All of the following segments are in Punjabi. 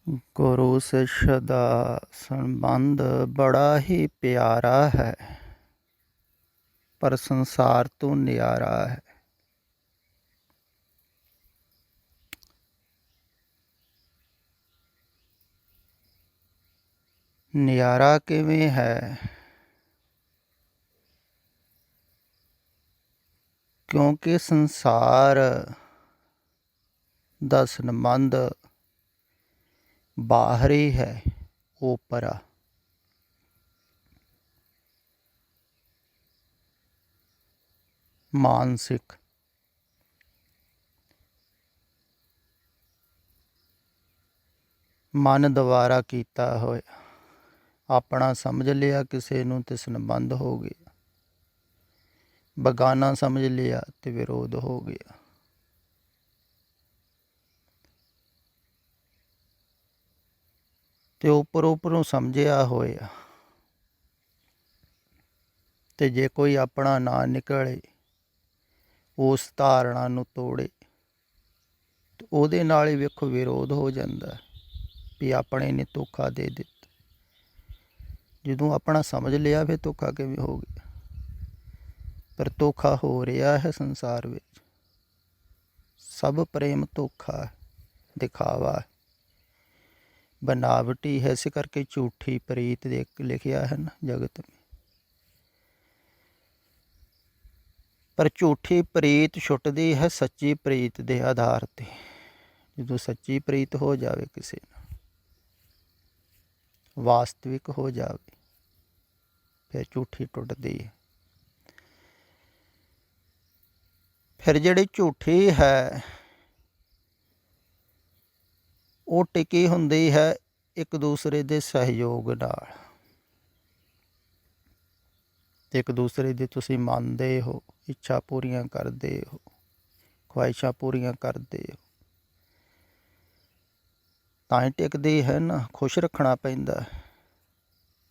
ਗੁਰੂ ਸਿੱਖ ਦਾ ਸੰਬੰਧ ਬੜਾ ਹੀ ਪਿਆਰਾ ਹੈ, ਪਰ ਸੰਸਾਰ ਤੋਂ ਨਿਆਰਾ ਹੈ। ਨਿਆਰਾ ਕਿਵੇਂ ਹੈ? ਕਿਉਂਕਿ ਸੰਸਾਰ ਦਾ ਸੰਬੰਧ ਬਾਹਰੀ ਹੈ, ਓਪਰਾ। ਮਾਨਸਿਕ। ਮਨ ਦੁਆਰਾ ਕੀਤਾ ਹੋਇਆ, ਆਪਣਾ ਸਮਝ ਲਿਆ ਕਿਸੇ ਨੂੰ ਤੇ ਸੰਬੰਧ ਹੋ ਗਿਆ, ਬਗਾਨਾ ਸਮਝ ਲਿਆ ਤੇ ਵਿਰੋਧ ਹੋ ਗਿਆ। ਤੇ ਉੱਪਰੋਂ ਸਮਝਿਆ ਹੋਇਆ, ਤੇ ਜੇ ਕੋਈ ਆਪਣਾ ਨਾ ਨਿਕਲੇ, ਉਸ ਧਾਰਨਾ ਨੂੰ ਤੋੜੇ, ਤੇ ਉਹਦੇ ਨਾਲ ਹੀ ਵੇਖੋ ਵਿਰੋਧ ਹੋ ਜਾਂਦਾ ਵੀ ਆਪਣੇ ਨੇ ਧੋਖਾ ਦੇ ਦਿੱਤਾ। ਜਦੋਂ ਆਪਣਾ ਸਮਝ ਲਿਆ ਫਿਰ ਧੋਖਾ ਕਿਵੇਂ ਹੋ ਗਿਆ? ਪਰ ਧੋਖਾ ਹੋ ਰਿਹਾ ਹੈ ਸੰਸਾਰ ਵਿੱਚ। ਸਭ ਪ੍ਰੇਮ ਧੋਖਾ ਹੈ, ਦਿਖਾਵਾ ਹੈ, ਬਨਾਵਟੀ ਹੈ। ਇਸ ਕਰਕੇ ਝੂਠੀ ਪ੍ਰੀਤ ਦੇ ਲਿਖਿਆ ਹੈ ਨਾ ਜਗਤ ਮੇਂ। ਪਰ ਝੂਠੀ ਪ੍ਰੀਤ ਛੁੱਟਦੀ ਹੈ ਸੱਚੀ ਪ੍ਰੀਤ ਦੇ ਆਧਾਰ 'ਤੇ। ਜਦੋਂ ਸੱਚੀ ਪ੍ਰੀਤ ਹੋ ਜਾਵੇ ਕਿਸੇ ਨਾਲ, ਵਾਸਤਵਿਕ ਹੋ ਜਾਵੇ, ਫਿਰ ਝੂਠੀ ਟੁੱਟਦੀ ਹੈ। ਫਿਰ ਜਿਹੜੀ ਝੂਠੀ ਹੈ ਉਹ ਟਿਕੀ ਹੁੰਦੀ ਹੈ ਇੱਕ ਦੂਸਰੇ ਦੇ ਸਹਿਯੋਗ ਨਾਲ। ਇੱਕ ਦੂਸਰੇ ਦੀ ਤੁਸੀਂ ਮੰਨਦੇ ਹੋ, ਇੱਛਾ ਪੂਰੀਆਂ ਕਰਦੇ ਹੋ, ਖਵਾਹਿਸ਼ਾਂ ਪੂਰੀਆਂ ਕਰਦੇ ਹੋ, ਤਾਂ ਹੀ ਟਿਕਦੀ ਹੈ ਨਾ। ਖੁਸ਼ ਰੱਖਣਾ ਪੈਂਦਾ।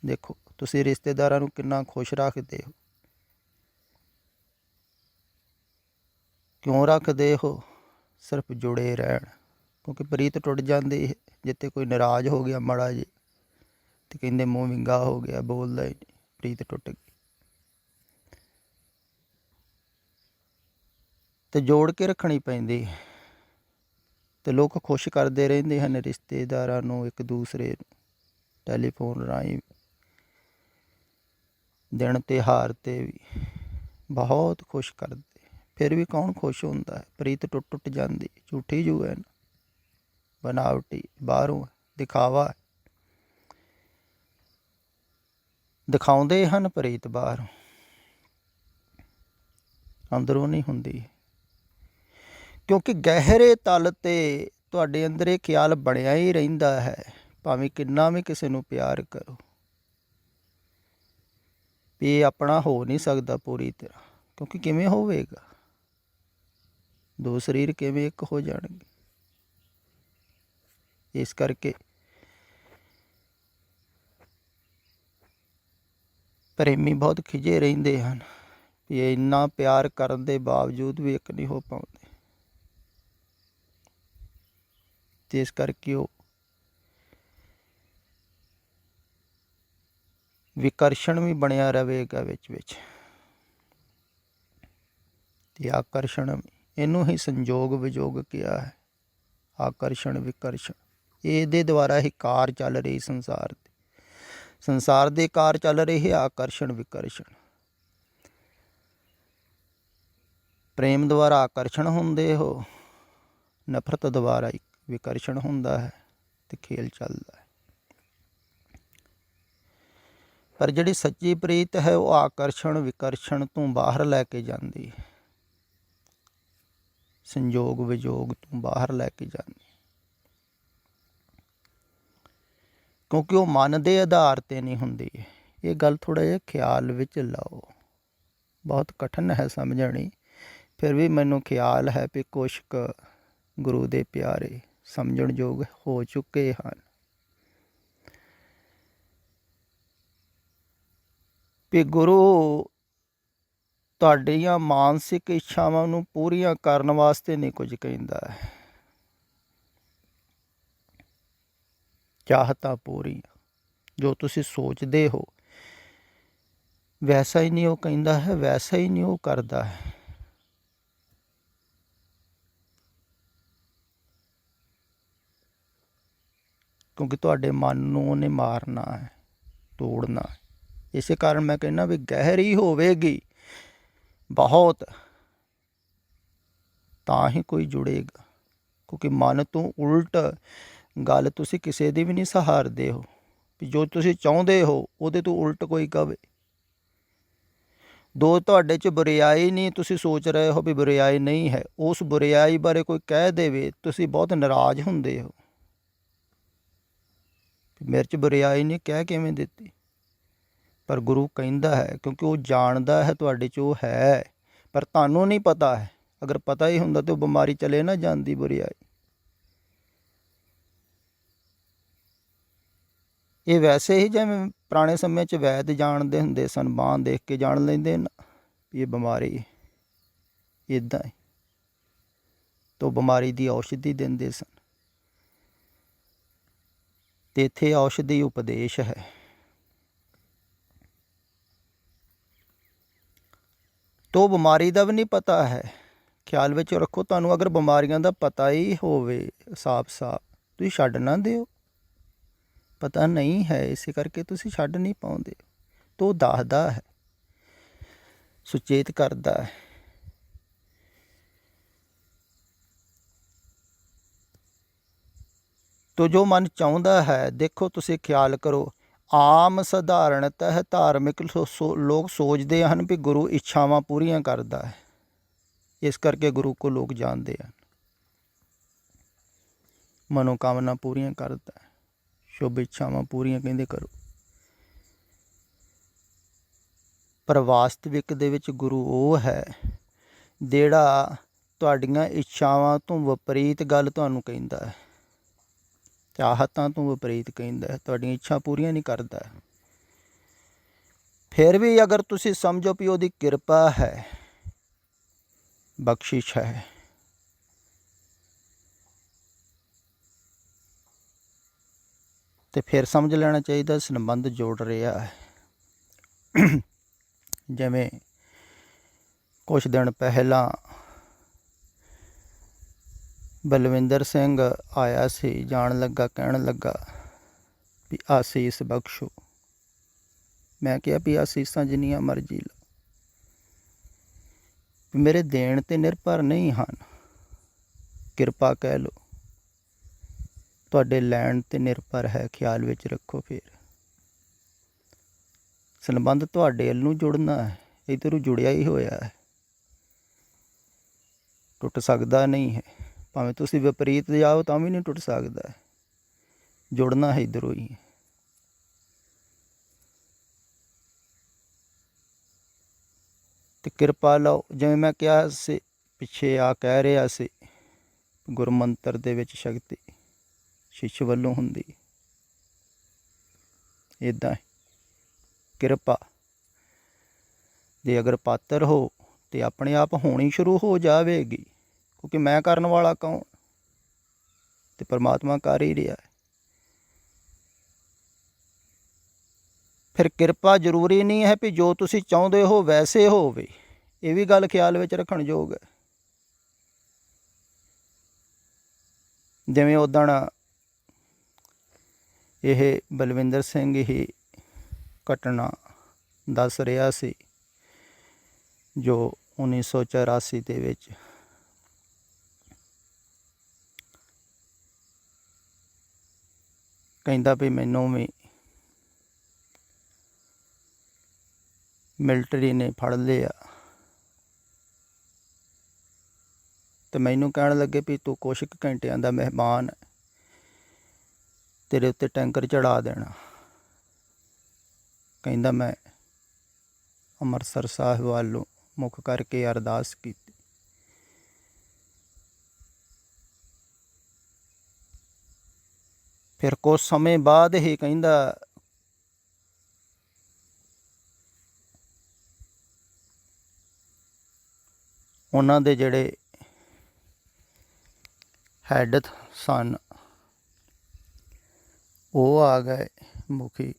ਦੇਖੋ ਤੁਸੀਂ ਰਿਸ਼ਤੇਦਾਰਾਂ ਨੂੰ ਕਿੰਨਾ ਖੁਸ਼ ਰੱਖਦੇ ਹੋ। ਕਿਉਂ ਰੱਖਦੇ ਹੋ? ਸਿਰਫ ਜੁੜੇ ਰਹਿਣ। ਕਿਉਂਕਿ ਪ੍ਰੀਤ ਟੁੱਟ ਜਾਂਦੀ ਹੈ ਜਿੱਥੇ ਕੋਈ ਨਾਰਾਜ਼ ਹੋ ਗਿਆ ਮਾੜਾ ਜੇ, ਤੇ ਕਹਿੰਦੇ ਮੂੰਹ ਵਿੰਗਾ ਹੋ ਗਿਆ, ਬੋਲਦਾ ਹੀ ਨਹੀਂ, ਪ੍ਰੀਤ ਟੁੱਟ ਗਈ। ਤੇ ਜੋੜ ਕੇ ਰੱਖਣੀ ਪੈਂਦੀ। ਤੇ ਲੋਕ ਖੁਸ਼ ਕਰਦੇ ਰਹਿੰਦੇ ਹਨ ਰਿਸ਼ਤੇਦਾਰਾਂ ਨੂੰ, ਇੱਕ ਦੂਸਰੇ ਨੂੰ ਟੈਲੀਫੋਨ ਰਾਹੀਂ, ਦਿਨ ਤਿਉਹਾਰ 'ਤੇ ਵੀ ਬਹੁਤ ਖੁਸ਼ ਕਰਦੇ। ਫਿਰ ਵੀ ਕੌਣ ਖੁਸ਼ ਹੁੰਦਾ ਹੈ? ਪ੍ਰੀਤ ਟੁੱਟ ਜਾਂਦੀ। ਝੂਠੀ ਜੂ ਹੈ ਨਾ, ਬਨਾਵਟੀ, ਬਾਹਰੋਂ ਦਿਖਾਵਾ। ਦਿਖਾਉਂਦੇ ਹਨ ਪ੍ਰੀਤ ਬਾਹਰੋਂ, ਅੰਦਰੋਂ ਨਹੀਂ ਹੁੰਦੀ। ਕਿਉਂਕਿ ਗਹਿਰੇ ਤਲ 'ਤੇ ਤੁਹਾਡੇ ਅੰਦਰ ਇਹ ਖਿਆਲ ਬਣਿਆ ਹੀ ਰਹਿੰਦਾ ਹੈ, ਭਾਵੇਂ ਕਿੰਨਾ ਵੀ ਕਿਸੇ ਨੂੰ ਪਿਆਰ ਕਰੋ, ਵੀ ਇਹ ਆਪਣਾ ਹੋ ਨਹੀਂ ਸਕਦਾ ਪੂਰੀ ਤਰ੍ਹਾਂ। ਕਿਉਂਕਿ ਕਿਵੇਂ ਹੋਵੇਗਾ? ਦੋ ਸਰੀਰ ਕਿਵੇਂ ਇੱਕ ਹੋ ਜਾਣਗੇ? ਇਸ ਕਰਕੇ ਪ੍ਰੇਮੀ ਬਹੁਤ ਖਿਜੇ ਰਹਿੰਦੇ ਹਨ ਵੀ ਇੰਨਾ ਪਿਆਰ ਕਰਨ ਦੇ ਬਾਵਜੂਦ ਵੀ ਇੱਕ ਨਹੀਂ ਹੋ ਪਾਉਂਦੇ। ਤੇ ਇਸ ਕਰਕੇ ਉਹ ਵਿਕਰਸ਼ਣ ਵੀ ਬਣਿਆ ਰਹੇਗਾ ਵਿੱਚ ਤੇ ਆਕਰਸ਼ਣ ਵੀ। ਇਹਨੂੰ ਹੀ ਸੰਜੋਗ ਵਿਜੋਗ ਕਿਹਾ ਹੈ, ਆਕਰਸ਼ਣ ਵਿਕਰਸ਼ਣ। ਇਹਦੇ ਦੁਆਰਾ ਹੀ ਕਾਰ ਚੱਲ ਰਹੀ ਸੰਸਾਰ ਦੀ। ਸੰਸਾਰ ਦੇ ਕਾਰ ਚੱਲ ਰਹੀ ਹੈ ਆਕਰਸ਼ਣ ਵਿਕਰਸ਼ਣ। ਪ੍ਰੇਮ ਦੁਆਰਾ ਆਕਰਸ਼ਣ ਹੁੰਦੇ ਹੋ, ਨਫ਼ਰਤ ਦੁਆਰਾ ਵਿਕਰਸ਼ਣ ਹੁੰਦਾ ਹੈ, ਤੇ ਖੇਲ ਚੱਲਦਾ ਹੈ। ਪਰ ਜਿਹੜੀ ਸੱਚੀ ਪ੍ਰੀਤ ਹੈ ਉਹ ਆਕਰਸ਼ਣ ਵਿਕਰਸ਼ਣ ਤੋਂ ਬਾਹਰ ਲੈ ਕੇ ਜਾਂਦੀ ਹੈ, ਸੰਜੋਗ ਵਿਜੋਗ ਤੋਂ ਬਾਹਰ ਲੈ ਕੇ ਜਾਂਦੀ। ਕਿਉਂਕਿ ਉਹ ਮਨ ਦੇ ਆਧਾਰ 'ਤੇ ਨਹੀਂ ਹੁੰਦੀ। ਇਹ ਗੱਲ ਥੋੜ੍ਹਾ ਜਿਹਾ ਖਿਆਲ ਵਿੱਚ ਲਓ। ਬਹੁਤ ਕਠਿਨ ਹੈ ਸਮਝਣੀ, ਫਿਰ ਵੀ ਮੈਨੂੰ ਖਿਆਲ ਹੈ ਵੀ ਕੁਛ ਕੁ ਗੁਰੂ ਦੇ ਪਿਆਰੇ ਸਮਝਣਯੋਗ ਹੋ ਚੁੱਕੇ ਹਨ। ਵੀ ਗੁਰੂ ਤੁਹਾਡੀਆਂ ਮਾਨਸਿਕ ਇੱਛਾਵਾਂ ਨੂੰ ਪੂਰੀਆਂ ਕਰਨ ਵਾਸਤੇ ਨਹੀਂ ਕੁਝ ਕਹਿੰਦਾ ਹੈ। ਚਾਹਤਾਂ ਪੂਰੀਆਂ। ਜੋ ਤੁਸੀਂ ਸੋਚਦੇ ਹੋ ਵੈਸਾ ਹੀ ਨਹੀਂ ਉਹ ਕਹਿੰਦਾ ਹੈ, ਵੈਸਾ ਹੀ ਨਹੀਂ ਉਹ ਕਰਦਾ ਹੈ। ਕਿਉਂਕਿ ਤੁਹਾਡੇ ਮਨ ਨੂੰ ਉਹਨੇ ਮਾਰਨਾ ਹੈ, ਤੋੜਨਾ ਹੈ। ਇਸੇ ਕਾਰਨ ਮੈਂ ਕਹਿੰਦਾ ਵੀ ਗਹਿਰੀ ਹੋਵੇਗੀ ਬਹੁਤ ਤਾਂ ਹੀ ਕੋਈ ਜੁੜੇਗਾ। ਕਿਉਂਕਿ ਮਨ ਤੋਂ ਉਲਟ ਗੱਲ ਤੁਸੀਂ ਕਿਸੇ ਦੀ ਵੀ ਨਹੀਂ ਸਹਾਰਦੇ ਹੋ ਵੀ ਜੋ ਤੁਸੀਂ ਚਾਹੁੰਦੇ ਹੋ ਉਹਦੇ ਤੋਂ ਉਲਟ ਕੋਈ ਕਵੇ। ਦੋ ਤੁਹਾਡੇ 'ਚ ਬੁਰਿਆਈ ਨਹੀਂ, ਤੁਸੀਂ ਸੋਚ ਰਹੇ ਹੋ ਵੀ ਬੁਰਿਆਈ ਨਹੀਂ ਹੈ, ਉਸ ਬੁਰਿਆਈ ਬਾਰੇ ਕੋਈ ਕਹਿ ਦੇਵੇ ਤੁਸੀਂ ਬਹੁਤ ਨਾਰਾਜ਼ ਹੁੰਦੇ ਹੋ। ਮੇਰੇ 'ਚ ਬੁਰਿਆਈ ਨਹੀਂ ਕਹਿ ਕਿਵੇਂ ਦਿੱਤੀ? ਪਰ ਗੁਰੂ ਕਹਿੰਦਾ ਹੈ ਕਿਉਂਕਿ ਉਹ ਜਾਣਦਾ ਹੈ ਤੁਹਾਡੇ 'ਚ ਉਹ ਹੈ, ਪਰ ਤੁਹਾਨੂੰ ਨਹੀਂ ਪਤਾ ਹੈ। ਅਗਰ ਪਤਾ ਹੀ ਹੁੰਦਾ ਤਾਂ ਉਹ ਬਿਮਾਰੀ ਚਲੇ ਨਾ ਜਾਂਦੀ ਬੁਰਿਆਈ। ਇਹ ਵੈਸੇ ਹੀ ਜਿਵੇਂ ਪੁਰਾਣੇ ਸਮੇਂ 'ਚ ਵੈਦ ਜਾਣਦੇ ਹੁੰਦੇ ਸਨ, ਬਾਂਹ ਦੇਖ ਕੇ ਜਾਣ ਲੈਂਦੇ ਨਾ ਵੀ ਇਹ ਬਿਮਾਰੀ ਇੱਦਾਂ ਹੈ, ਤਾਂ ਬਿਮਾਰੀ ਦੀ ਔਸ਼ਧੀ ਦਿੰਦੇ ਸਨ। ਅਤੇ ਇੱਥੇ ਔਸ਼ਧੀ ਉਪਦੇਸ਼ ਹੈ। ਤੋ ਬਿਮਾਰੀ ਦਾ ਵੀ ਨਹੀਂ ਪਤਾ ਹੈ। ਖਿਆਲ ਵਿੱਚ ਰੱਖੋ, ਤੁਹਾਨੂੰ ਅਗਰ ਬਿਮਾਰੀਆਂ ਦਾ ਪਤਾ ਹੀ ਹੋਵੇ ਸਾਫ਼ ਤੁਸੀਂ ਛੱਡ ਨਾ ਦਿਓ। ਪਤਾ ਨਹੀਂ ਹੈ ਇਸੇ ਕਰਕੇ ਤੁਸੀਂ ਛੱਡ ਨਹੀਂ ਪਾਉਂਦੇ। ਤੋ ਦੱਸਦਾ ਹੈ, ਸੁਚੇਤ ਕਰਦਾ ਹੈ। ਤੋ ਜੋ ਮਨ ਚਾਹੁੰਦਾ ਹੈ, ਦੇਖੋ ਤੁਸੀਂ ਖਿਆਲ ਕਰੋ, ਆਮ ਸਧਾਰਨਤଃ ਧਾਰਮਿਕ ਲੋਕ ਸੋਚਦੇ ਹਨ ਵੀ ਗੁਰੂ ਇੱਛਾਵਾਂ ਪੂਰੀਆਂ ਕਰਦਾ ਹੈ, ਇਸ ਕਰਕੇ ਗੁਰੂ ਕੋ ਲੋਕ ਜਾਣਦੇ ਹਨ। ਮਨੋਕਾਮਨਾ ਪੂਰੀਆਂ ਕਰਦਾ ਹੈ, ਸ਼ੁਭ ਇੱਛਾਵਾਂ ਪੂਰੀਆਂ ਕਹਿੰਦੇ ਕਰੋ। ਪਰ ਵਾਸਤਵਿਕ ਦੇ ਵਿੱਚ ਗੁਰੂ ਉਹ ਹੈ ਜਿਹੜਾ ਤੁਹਾਡੀਆਂ ਇੱਛਾਵਾਂ ਤੋਂ ਵਿਪਰੀਤ ਗੱਲ ਤੁਹਾਨੂੰ ਕਹਿੰਦਾ ਹੈ, ਚਾਹਤਾਂ ਤੋਂ ਵਿਪਰੀਤ ਕਹਿੰਦਾ ਹੈ, ਤੁਹਾਡੀਆਂ ਇੱਛਾ ਪੂਰੀਆਂ ਨਹੀਂ ਕਰਦਾ। ਫਿਰ ਵੀ ਅਗਰ ਤੁਸੀਂ ਸਮਝੋ ਵੀ ਉਹਦੀ ਕਿਰਪਾ ਹੈ, ਬਖਸ਼ਿਸ਼ ਹੈ, ਤੇ ਫਿਰ ਸਮਝ ਲੈਣਾ ਚਾਹੀਦਾ ਸੰਬੰਧ ਜੋੜ ਰਿਹਾ ਹੈ। ਜਿਵੇਂ ਕੁਛ ਦਿਨ ਪਹਿਲਾਂ ਬਲਵਿੰਦਰ ਸਿੰਘ ਆਇਆ ਸੀ, ਜਾਣ ਲੱਗਾ ਕਹਿਣ ਲੱਗਾ ਵੀ ਆਸੀਸ ਬਖਸ਼ੋ। ਮੈਂ ਕਿਹਾ ਵੀ ਆਸੀਸਾਂ ਜਿੰਨੀਆਂ ਮਰਜ਼ੀ ਲਓ, ਮੇਰੇ ਦੇਣ 'ਤੇ ਨਿਰਭਰ ਨਹੀਂ ਹਨ। ਕਿਰਪਾ ਕਹਿ ਲਓ, ਤੁਹਾਡੇ ਲੈਣ 'ਤੇ ਨਿਰਭਰ ਹੈ। ਖਿਆਲ ਵਿੱਚ ਰੱਖੋ। ਫਿਰ ਸੰਬੰਧ ਤੁਹਾਡੇ ਵੱਲ ਨੂੰ ਜੁੜਨਾ ਹੈ, ਇੱਧਰੋਂ ਜੁੜਿਆ ਹੀ ਹੋਇਆ ਹੈ, ਟੁੱਟ ਸਕਦਾ ਨਹੀਂ ਹੈ। ਭਾਵੇਂ ਤੁਸੀਂ ਵਿਪਰੀਤ ਜਾਓ ਤਾਂ ਵੀ ਨਹੀਂ ਟੁੱਟ ਸਕਦਾ, ਜੁੜਨਾ ਹੈ ਇੱਧਰੋਂ ਹੀ। ਅਤੇ ਕਿਰਪਾ ਲਓ, ਜਿਵੇਂ ਮੈਂ ਕਿਹਾ ਸੀ ਪਿੱਛੇ ਆ ਕਹਿ ਰਿਹਾ ਸੀ, ਗੁਰਮੰਤਰ ਦੇ ਵਿੱਚ ਸ਼ਕਤੀ ਸ਼ਿਸ਼ ਵੱਲੋਂ ਹੁੰਦੀ। ਇੱਦਾਂ ਕਿਰਪਾ ਦੇ ਅਗਰ ਪਾਤਰ ਹੋ ਤਾਂ ਆਪਣੇ ਆਪ ਹੋਣੀ ਸ਼ੁਰੂ ਹੋ ਜਾਵੇਗੀ, ਕਿਉਂਕਿ ਮੈਂ ਕਰਨ ਵਾਲਾ ਕੌਣ? ਅਤੇ ਪਰਮਾਤਮਾ ਕਰ ਹੀ ਰਿਹਾ ਹੈ। ਫਿਰ ਕਿਰਪਾ ਜ਼ਰੂਰੀ ਨਹੀਂ ਹੈ ਵੀ ਜੋ ਤੁਸੀਂ ਚਾਹੁੰਦੇ ਹੋ ਵੈਸੇ ਹੋਵੇ, ਇਹ ਵੀ ਗੱਲ ਖਿਆਲ ਵਿੱਚ ਰੱਖਣ ਯੋਗ ਹੈ। ਜਿਵੇਂ ਉੱਦਣ ਇਹ ਬਲਵਿੰਦਰ ਸਿੰਘ ਹੀ ਘਟਨਾ ਦੱਸ ਰਿਹਾ ਸੀ, ਜੋ 1984 ਦੇ ਵਿੱਚ ਕਹਿੰਦਾ ਵੀ ਮੈਨੂੰ ਵੀ ਮਿਲਟਰੀ ਨੇ ਫੜ ਲਿਆ ਅਤੇ ਮੈਨੂੰ ਕਹਿਣ ਲੱਗੇ ਵੀ ਤੂੰ ਕੁਛ ਕੁ ਘੰਟਿਆਂ ਦਾ ਮਹਿਮਾਨ, ਤੇਰੇ ਉੱਤੇ ਟੈਂਕਰ ਚੜ੍ਹਾ ਦੇਣਾ। ਕਹਿੰਦਾ ਮੈਂ ਅੰਮ੍ਰਿਤਸਰ ਸਾਹਿਬ ਵੱਲੋਂ ਮੁੱਖ ਕਰਕੇ ਅਰਦਾਸ ਕੀਤੀ। ਫਿਰ ਕੁਛ ਸਮੇਂ ਬਾਅਦ ਹੀ ਕਹਿੰਦਾ ਉਹਨਾਂ ਦੇ ਜਿਹੜੇ ਹੈੱਡ ਸਨ ਉਹ ਆ ਗਏ ਮੁਖੀ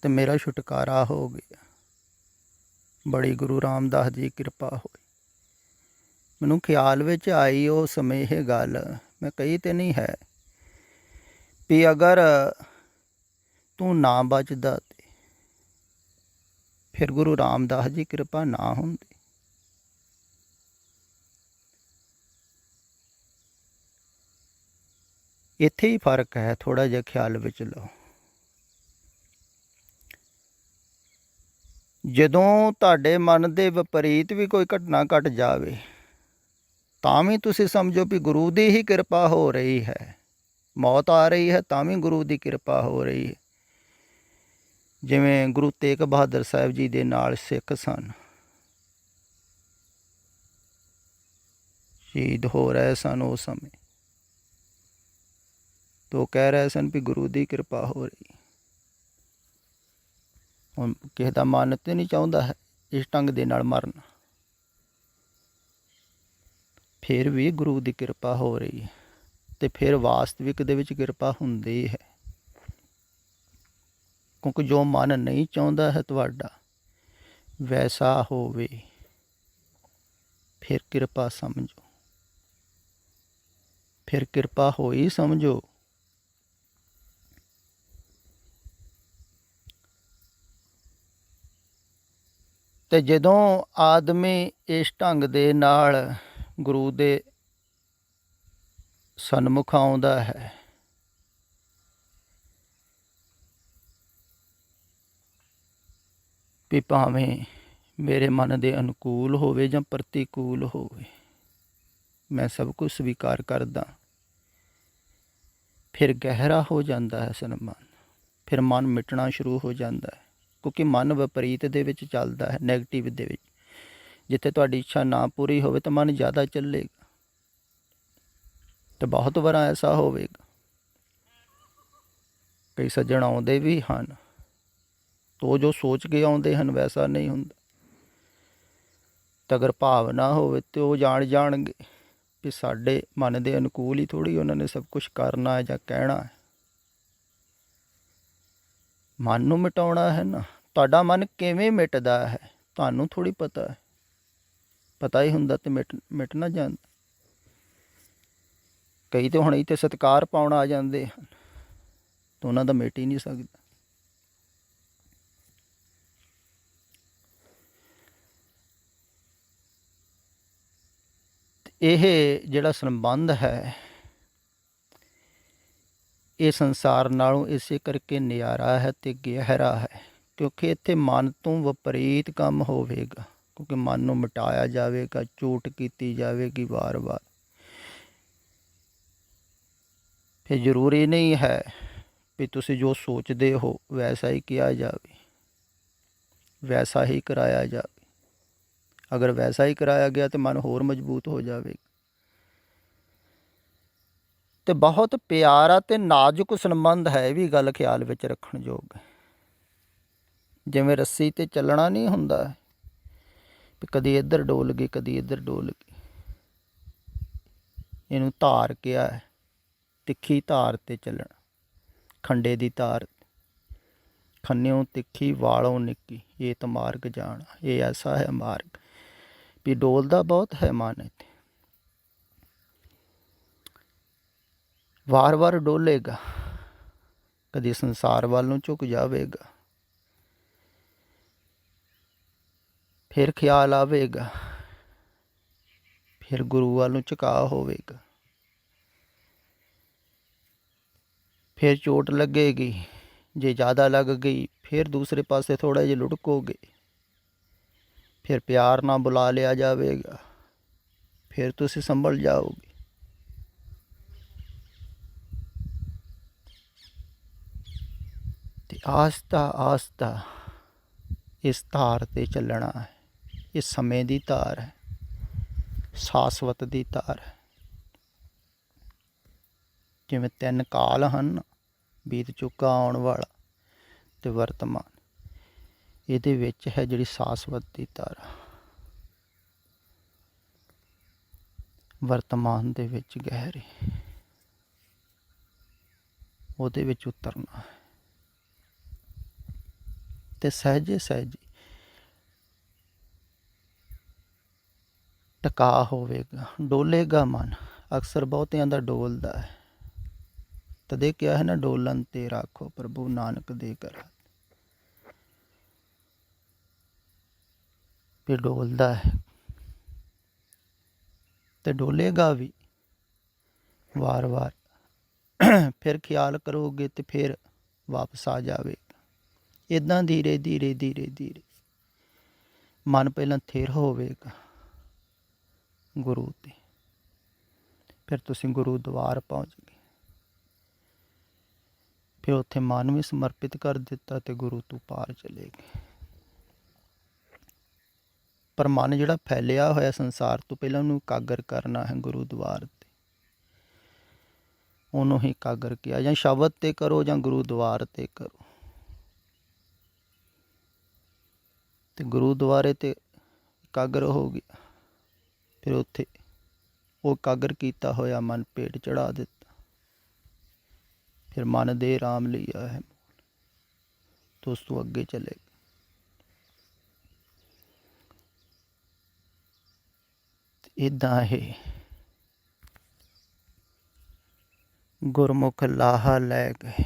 ਤੇ ਮੇਰਾ ਛੁਟਕਾਰਾ ਹੋ ਗਿਆ। ਬੜੀ ਗੁਰੂ ਰਾਮਦਾਸ ਜੀ ਕਿਰਪਾ ਹੋਈ। ਮੈਨੂੰ ਖਿਆਲ ਵਿੱਚ ਆਈ ਉਹ ਸਮੇਂ ਇਹ ਗੱਲ, ਮੈਂ ਕਹੀ ਤੇ ਨਹੀਂ ਹੈ, ਵੀ ਅਗਰ ਤੂੰ ਨਾ ਬਚਦਾ ਤੇ ਫਿਰ ਗੁਰੂ ਰਾਮਦਾਸ ਜੀ ਕਿਰਪਾ ਨਾ ਹੁੰਦੀ। ਇੱਥੇ ਹੀ ਫਰਕ ਹੈ, ਥੋੜ੍ਹਾ ਜਿਹਾ ਖਿਆਲ ਵਿੱਚ ਲਓ। ਜਦੋਂ ਤੁਹਾਡੇ ਮਨ ਦੇ ਵਿਪਰੀਤ ਵੀ ਕੋਈ ਘਟਨਾ ਘਟ ਜਾਵੇ ਤਾਂ ਵੀ ਤੁਸੀਂ ਸਮਝੋ ਵੀ ਗੁਰੂ ਦੀ ਹੀ ਕਿਰਪਾ ਹੋ ਰਹੀ ਹੈ। ਮੌਤ ਆ ਰਹੀ ਹੈ ਤਾਂ ਵੀ ਗੁਰੂ ਦੀ ਕਿਰਪਾ ਹੋ ਰਹੀ ਹੈ। ਜਿਵੇਂ ਗੁਰੂ ਤੇਗ ਬਹਾਦਰ ਸਾਹਿਬ ਜੀ ਦੇ ਨਾਲ ਸਿੱਖ ਸਨ, ਸ਼ਹੀਦ ਹੋ ਰਹੇ ਸਨ ਉਸ ਸਮੇਂ, ਤਾਂ ਉਹ ਕਹਿ ਰਹੇ ਸਨ ਵੀ ਗੁਰੂ ਦੀ ਕਿਰਪਾ ਹੋ ਰਹੀ। ਹੁਣ ਕਿਸੇ ਦਾ ਮਨ ਤੇ ਨਹੀਂ ਚਾਹੁੰਦਾ ਹੈ ਇਸ ਢੰਗ ਦੇ ਨਾਲ ਮਰਨ, ਫਿਰ ਵੀ ਗੁਰੂ ਦੀ ਕਿਰਪਾ ਹੋ ਰਹੀ ਹੈ। ਅਤੇ ਫਿਰ ਵਾਸਤਵਿਕ ਦੇ ਵਿੱਚ ਕਿਰਪਾ ਹੁੰਦੀ ਹੈ, ਕਿਉਂਕਿ ਜੋ ਮਨ ਨਹੀਂ ਚਾਹੁੰਦਾ ਹੈ ਤੁਹਾਡਾ ਵੈਸਾ ਹੋਵੇ, ਫਿਰ ਕਿਰਪਾ ਸਮਝੋ, ਫਿਰ ਕਿਰਪਾ ਹੋਈ ਸਮਝੋ। ਅਤੇ ਜਦੋਂ ਆਦਮੀ ਇਸ ਢੰਗ ਦੇ ਨਾਲ ਗੁਰੂ ਦੇ ਸਨਮੁਖ ਆਉਂਦਾ ਹੈ ਵੀ ਭਾਵੇਂ ਮੇਰੇ ਮਨ ਦੇ ਅਨੁਕੂਲ ਹੋਵੇ ਜਾਂ ਪ੍ਰਤੀਕੂਲ ਹੋਵੇ, ਮੈਂ ਸਭ ਕੁਝ ਸਵੀਕਾਰ ਕਰਦਾ, ਫਿਰ ਗਹਿਰਾ ਹੋ ਜਾਂਦਾ ਹੈ ਸਨਮਾਨ, ਫਿਰ ਮਨ ਮਿਟਣਾ ਸ਼ੁਰੂ ਹੋ ਜਾਂਦਾ ਹੈ। ਕਿਉਂਕਿ ਮਨ ਵਿਪਰੀਤ ਦੇ ਵਿੱਚ ਚੱਲਦਾ ਹੈ, ਨੈਗੇਟਿਵ ਦੇ ਵਿੱਚ। ਜਿੱਥੇ ਤੁਹਾਡੀ ਇੱਛਾ ਨਾ ਪੂਰੀ ਹੋਵੇ ਤਾਂ ਮਨ ਜ਼ਿਆਦਾ ਚੱਲੇਗਾ, ਅਤੇ ਬਹੁਤ ਵਾਰ ਐਸਾ ਹੋਵੇਗਾ। ਕਈ ਸੱਜਣ ਆਉਂਦੇ ਵੀ ਹਨ ਤੋ ਜੋ ਸੋਚ ਕੇ ਆਉਂਦੇ ਹਨ ਵੈਸਾ ਨਹੀਂ ਹੁੰਦਾ। ਤਾਂ ਅਗਰ ਭਾਵਨਾ ਹੋਵੇ ਤਾਂ ਉਹ ਜਾਣਗੇ ਵੀ ਸਾਡੇ ਮਨ ਦੇ ਅਨੁਕੂਲ ਹੀ ਥੋੜ੍ਹੀ ਉਹਨਾਂ ਨੇ ਸਭ ਕੁਛ ਕਰਨਾ ਹੈ ਜਾਂ ਕਹਿਣਾ ਹੈ। ਮਨ ਨੂੰ ਮਿਟਾਉਣਾ ਹੈ ਨਾ। ਤੁਹਾਡਾ ਮਨ ਕਿਵੇਂ ਮਿਟਦਾ ਹੈ ਤੁਹਾਨੂੰ ਥੋੜ੍ਹੀ ਪਤਾ ਹੈ। ਪਤਾ ਹੀ ਹੁੰਦਾ ਤੇ ਮਿਟ ਨਾ ਜਾਂਦਾ। ਕਈ ਤਾਂ ਹੁਣ ਇੱਥੇ ਸਤਿਕਾਰ ਪਾਉਣ ਆ ਜਾਂਦੇ ਹਨ ਤਾਂ ਉਹਨਾਂ ਦਾ ਮਿਟ ਹੀ ਨਹੀਂ ਸਕਦਾ। ਇਹ ਜਿਹੜਾ ਸੰਬੰਧ ਹੈ ਇਹ ਸੰਸਾਰ ਨਾਲੋਂ ਇਸੇ ਕਰਕੇ ਨਿਆਰਾ ਹੈ ਅਤੇ ਗਹਿਰਾ ਹੈ, ਕਿਉਂਕਿ ਇੱਥੇ ਮਨ ਤੋਂ ਵਿਪਰੀਤ ਕੰਮ ਹੋਵੇਗਾ। ਕਿਉਂਕਿ ਮਨ ਨੂੰ ਮਿਟਾਇਆ ਜਾਵੇਗਾ, ਝੂਠ ਕੀਤੀ ਜਾਵੇਗੀ ਵਾਰ-ਵਾਰ। ਫਿਰ ਜ਼ਰੂਰੀ ਨਹੀਂ ਹੈ ਵੀ ਤੁਸੀਂ ਜੋ ਸੋਚਦੇ ਹੋ ਵੈਸਾ ਹੀ ਕਿਹਾ ਜਾਵੇ, ਵੈਸਾ ਹੀ ਕਰਾਇਆ ਜਾਵੇ। ਅਗਰ ਵੈਸਾ ਹੀ ਕਰਾਇਆ ਗਿਆ ਤਾਂ ਮਨ ਹੋਰ ਮਜ਼ਬੂਤ ਹੋ ਜਾਵੇਗਾ। ਅਤੇ ਬਹੁਤ ਪਿਆਰਾ ਅਤੇ ਨਾਜ਼ੁਕ ਸੰਬੰਧ ਹੈ, ਇਹ ਵੀ ਗੱਲ ਖਿਆਲ ਵਿੱਚ ਰੱਖਣ ਯੋਗ ਹੈ। ਜਿਵੇਂ ਰੱਸੀ 'ਤੇ ਚੱਲਣਾ ਨਹੀਂ ਹੁੰਦਾ ਵੀ ਕਦੀ ਇੱਧਰ ਡੋਲ ਗਈ ਕਦੀ ਇੱਧਰ ਡੋਲ ਗਈ। ਇਹਨੂੰ ਧਾਰ ਕਿਹਾ ਹੈ, ਤਿੱਖੀ ਧਾਰ 'ਤੇ ਚੱਲਣਾ, ਖੰਡੇ ਦੀ ਧਾਰ। ਖੰਨਿਓ ਤਿੱਖੀ ਵਾਲੋਂ ਨਿੱਕੀ ਏਤ ਮਾਰਗ ਜਾਣਾ, ਇਹ ਐਸਾ ਹੈ ਮਾਰਗ ਵੀ ਡੋਲਦਾ ਬਹੁਤ ਹੈ ਮਨ। ਇੱਥੇ ਵਾਰ-ਵਾਰ ਡੋਲੇਗਾ, ਕਦੀ ਸੰਸਾਰ ਵੱਲ ਨੂੰ ਝੁਕ ਜਾਵੇਗਾ, ਫਿਰ ਖਿਆਲ ਆਵੇਗਾ, ਫਿਰ ਗੁਰੂ ਵੱਲ ਨੂੰ ਝੁਕਾਅ ਹੋਵੇਗਾ, ਫਿਰ ਚੋਟ ਲੱਗੇਗੀ, ਜੇ ਜ਼ਿਆਦਾ ਲੱਗ ਗਈ ਫਿਰ ਦੂਸਰੇ ਪਾਸੇ ਥੋੜ੍ਹਾ ਜਿਹਾ ਲੁੜਕੋਗੇ, ਫਿਰ ਪਿਆਰ ਨਾਲ ਬੁਲਾ ਲਿਆ ਜਾਵੇਗਾ, ਫਿਰ ਤੁਸੀਂ ਸੰਭਲ ਜਾਓਗੇ। ਅਤੇ ਆਸਤਾ ਆਸਤਾ ਇਸ ਧਾਰ 'ਤੇ ਚੱਲਣਾ ਹੈ। ਇਹ ਸਮੇਂ ਦੀ ਧਾਰ ਹੈ, ਸ਼ਾਸਵਤ ਦੀ ਧਾਰ ਹੈ। ਜਿਵੇਂ 3 ਕਾਲ ਹਨ, ਬੀਤ ਚੁੱਕਾ, ਆਉਣ ਵਾਲਾ ਅਤੇ ਵਰਤਮਾਨ। ਇਹਦੇ ਵਿੱਚ ਹੈ ਜਿਹੜੀ ਸ਼ਾਸਵਤ ਦੀ ਧਾਰਾ। ਵਰਤਮਾਨ ਦੇ ਵਿੱਚ ਗਹਿਰੀ ਉਹਦੇ ਵਿੱਚ ਉਤਰਨਾ ਹੈ ਤੇ ਸਹਿਜੇ ਸਹਿਜੇ ਟਿਕਾ ਹੋਵੇਗਾ, ਡੋਲੇਗਾ ਮਨ। ਅਕਸਰ ਬਹੁਤਿਆਂ ਦਾ ਡੋਲਦਾ ਹੈ, ਤਦੇ ਕਿਹਾ ਹੈ ਨਾ, ਡੋਲਣ ਤੇ ਰਾਖੋ ਪ੍ਰਭੂ ਨਾਨਕ ਦੇ ਘਰ। ਵੀ ਡੋਲਦਾ ਹੈ ਤੇ ਡੋਲੇਗਾ ਵੀ ਵਾਰ ਵਾਰ। ਫਿਰ ਖਿਆਲ ਕਰੋਗੇ ਤੇ ਫਿਰ ਵਾਪਸ ਆ ਜਾਵੇਗਾ। ਇੱਦਾਂ ਧੀਰੇ ਧੀਰੇ ਧੀਰੇ ਧੀਰੇ ਮਨ ਪਹਿਲਾਂ ਥਿਰ ਹੋਵੇਗਾ ਗੁਰੂ 'ਤੇ, ਫਿਰ ਤੁਸੀਂ ਗੁਰੂਦੁਆਰ ਪਹੁੰਚ ਗਏ। ਫਿਰ ਉੱਥੇ ਮਨ ਵੀ ਸਮਰਪਿਤ ਕਰ ਦਿੱਤਾ ਤੇ ਗੁਰੂ ਤੋਂ ਪਾਰ ਚਲੇ ਗਏ। ਪਰ ਮਨ ਜਿਹੜਾ ਫੈਲਿਆ ਹੋਇਆ ਸੰਸਾਰ ਤੋਂ, ਪਹਿਲਾਂ ਉਹਨੂੰ ਇਕਾਗਰ ਕਰਨਾ ਹੈ ਗੁਰੂਦੁਆਰ 'ਤੇ। ਉਹਨੂੰ ਹੀ ਇਕਾਗਰ ਕਿਹਾ, ਜਾਂ ਸ਼ਬਦ 'ਤੇ ਕਰੋ ਜਾਂ ਗੁਰੂਦੁਆਰ 'ਤੇ ਕਰੋ। ਤੇ ਗੁਰੂਦੁਆਰੇ 'ਤੇ ਇਕਾਗਰ ਹੋ ਗਿਆ, ਫਿਰ ਉੱਥੇ ਉਹ ਇਕਾਗਰ ਕੀਤਾ ਹੋਇਆ ਮਨ ਭੇਟ ਚੜਾ ਦਿੱਤਾ। ਫਿਰ ਮਨ ਦੇ ਰਾਮ ਲਿਆ ਹੈ तो ਉਸ ਤੋਂ ਅੱਗੇ ਚਲੇ ਗਏ। ਇੱਦਾਂ ਇਹ ਗੁਰਮੁਖ ਲਾਹਾ ਲੈ ਗਏ,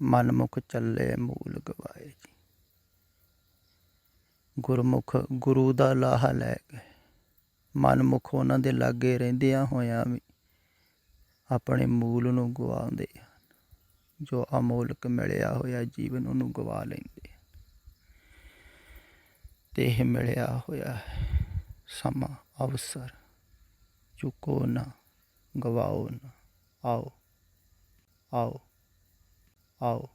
ਮਨਮੁਖ ਚੱਲੇ ਮੂਲ ਗਵਾਏ ਜੀ। ਗੁਰਮੁਖ ਗੁਰੂ ਦਾ ਲਾਹਾ ਲੈ ਗਏ, ਮਨਮੁਖ ਉਹਨਾਂ ਦੇ ਲਾਗੇ ਰਹਿੰਦਿਆਂ ਹੋਇਆਂ ਵੀ ਆਪਣੇ ਮੂਲ ਨੂੰ ਗਵਾਉਂਦੇ ਹਨ। ਜੋ ਅਮੋਲਕ ਮਿਲਿਆ ਹੋਇਆ ਜੀਵਨ ਉਹਨੂੰ ਗਵਾ ਲੈਂਦੇ ਹਨ। ਤੇ ਇਹ ਮਿਲਿਆ ਹੋਇਆ ਸਮਾਂ ਅਵਸਰ ਚੁੱਕੋ ਨਾ, ਗਵਾਓ ਨਾ। ਆਓ ਆਓ ਆਓ।